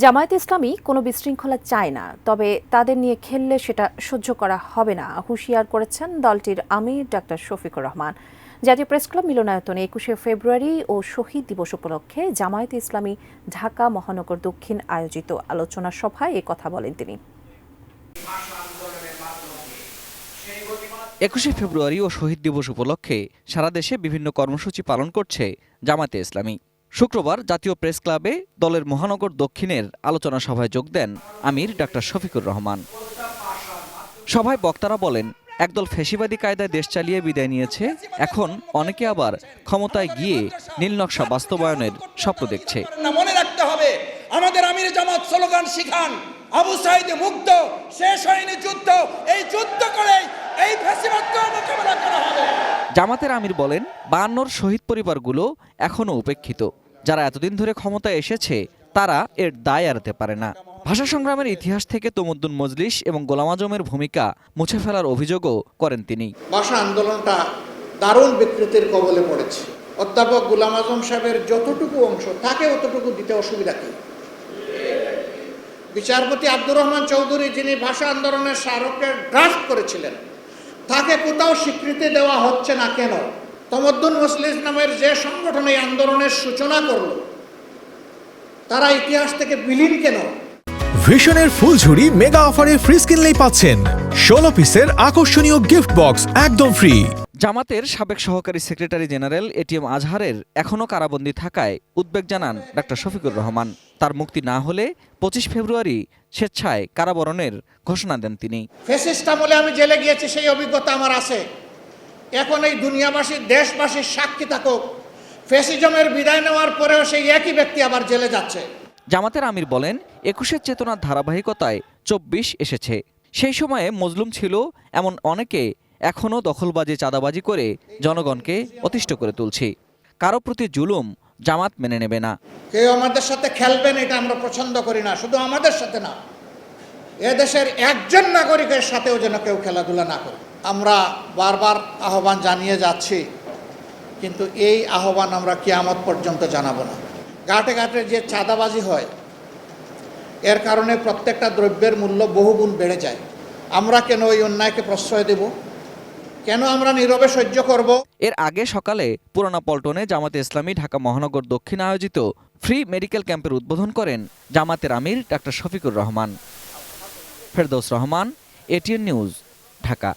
জামায়াতে ইসলামী কোনো বিশৃঙ্খলা চায় না, তবে তাদের নিয়ে খেললে সেটা সহ্য করা হবে না হুঁশিয়ার করেছেন দলটির আমির ডাক্তার শফিকুর রহমান। জাতীয় প্রেসক্লাব মিলনায়তনে ২১শে ফেব্রুয়ারি ও শহীদ দিবস উপলক্ষে জামায়াতে ইসলামী ঢাকা মহানগর দক্ষিণ আয়োজিত আলোচনা সভায় এ কথা বলেন তিনি। ২১শে ফেব্রুয়ারি ও শহীদ দিবস উপলক্ষে সারা দেশে বিভিন্ন কর্মসূচি পালন করছে জামায়াতে ইসলামী। শুক্রবার জাতীয় প্রেস ক্লাবে দলের মহানগর দক্ষিণের আলোচনা সভায় যোগ দেন আমির ডাক্তার শফিকুর রহমান। সভায় বক্তারা বলেন, একদল ফ্যাসিবাদী কায়দায় দেশ চালিয়ে বিদায় নিয়েছে, এখন অনেকে আবার ক্ষমতায় গিয়ে নীলনকশা বাস্তবায়নের স্বপ্ন দেখছে। মনে রাখতে হবে, আমাদের আমির জামাত স্লোগান শিখান, আবু সাইদ মুগ্ধ, শেষ হয়নি যুদ্ধ, এই যুদ্ধ করে এই ফ্যাসিবাদকে মোকাবেলা করা হবে। জামাতের আমির বলেন, ৫২র শহীদ পরিবারগুলো এখনও উপেক্ষিত। যারা এতদিন ধরে ক্ষমতায় এসেছে তারা এর দায় এড়াতে পারে না। ভাষা সংগ্রামের ইতিহাস থেকে তমুদ্দুন মজলিস এবং গোলাম আজমের ভূমিকা মুছে ফেলার অভিযোগও করেন তিনি। ভাষা আন্দোলনটা দারুণ বিকৃতির কবলে পড়েছে। অধ্যাপক গোলাম আজম সাহেবের যতটুকু অংশ তাকে অতটুকু দিতে অসুবিধা কি? বিচারপতি আব্দুর রহমান চৌধুরী, যিনি ভাষা আন্দোলনের স্মারকের ড্রাফট করেছিলেন, তাকে কোথাও স্বীকৃতি দেওয়া হচ্ছে না কেন? তমদ্দুন মজলিস নামের যে সংগঠন এই আন্দোলনের সূচনা করল, তারা ইতিহাস থেকে বিলীন কেন? ভিশনের ফুলঝুরি মেগা অফারে ফ্রিজ কিনলেই পাচ্ছেন ১৬ পিসের আকর্ষণীয় গিফট বক্স একদম ফ্রি। জামাতের সাবেক সহকারী সেক্রেটারি জেনারেল এটিএম আজহারের এখনও কারাবন্দী থাকায় উদ্বেগ জানান ডাক্তার শফিকুর রহমান। তার মুক্তি না হলে ২৫ ফেব্রুয়ারি স্বেচ্ছায় কারাবরণের ঘোষণা দেন তিনি। ফ্যাসিস্ট আমলে আমি জেলে গিয়েছি, সেই অভিজ্ঞতা আমার আছে। এখন এই দুনিয়াবাসী, দেশবাসীর সাক্ষী থাকুক, ফ্যাসিজমের বিদায় নেওয়ার পরেও সেই একই ব্যক্তি আবার জেলে যাচ্ছে। জামাতের আমির বলেন, ২১-এর চেতনার ধারাবাহিকতায় ২৪ এসেছে। সেই সময়ে মজলুম ছিল এমন অনেকে এখনও দখলবাজি, চাঁদাবাজি করে জনগণকে অতিষ্ঠ করে তুলছে। কারো প্রতি জুলুম জামাত মেনে নেবে না। কেউ আমাদের সাথে খেলবেন এটা আমরা পছন্দ করি না। শুধু আমাদের সাথে না, এদেশের একজন নাগরিকের সাথেও যেন কেউ খেলাধুলা না করে। আমরা বারবার আহ্বান জানিয়ে যাচ্ছি, কিন্তু এই আহ্বান আমরা কিয়ামত পর্যন্ত জানাবো না। ঘাটে ঘাটে যে চাঁদাবাজি হয়, এর কারণে প্রত্যেকটা দ্রব্যের মূল্য বহুগুণ বেড়ে যায়। আমরা কেন ওই অন্যায়কে প্রশ্রয় দেব? কেন আমরা নীরবে সহ্য করব? এর আগে সকালে পুরানা পল্টনে জামাতে ইসলামী ঢাকা মহানগর দক্ষিণ আয়োজিত ফ্রি মেডিকেল ক্যাম্পের উদ্বোধন করেন জামাতের আমির doctor Shafiqur Rahman. Ferdous Rahman, ATN news, Dhaka.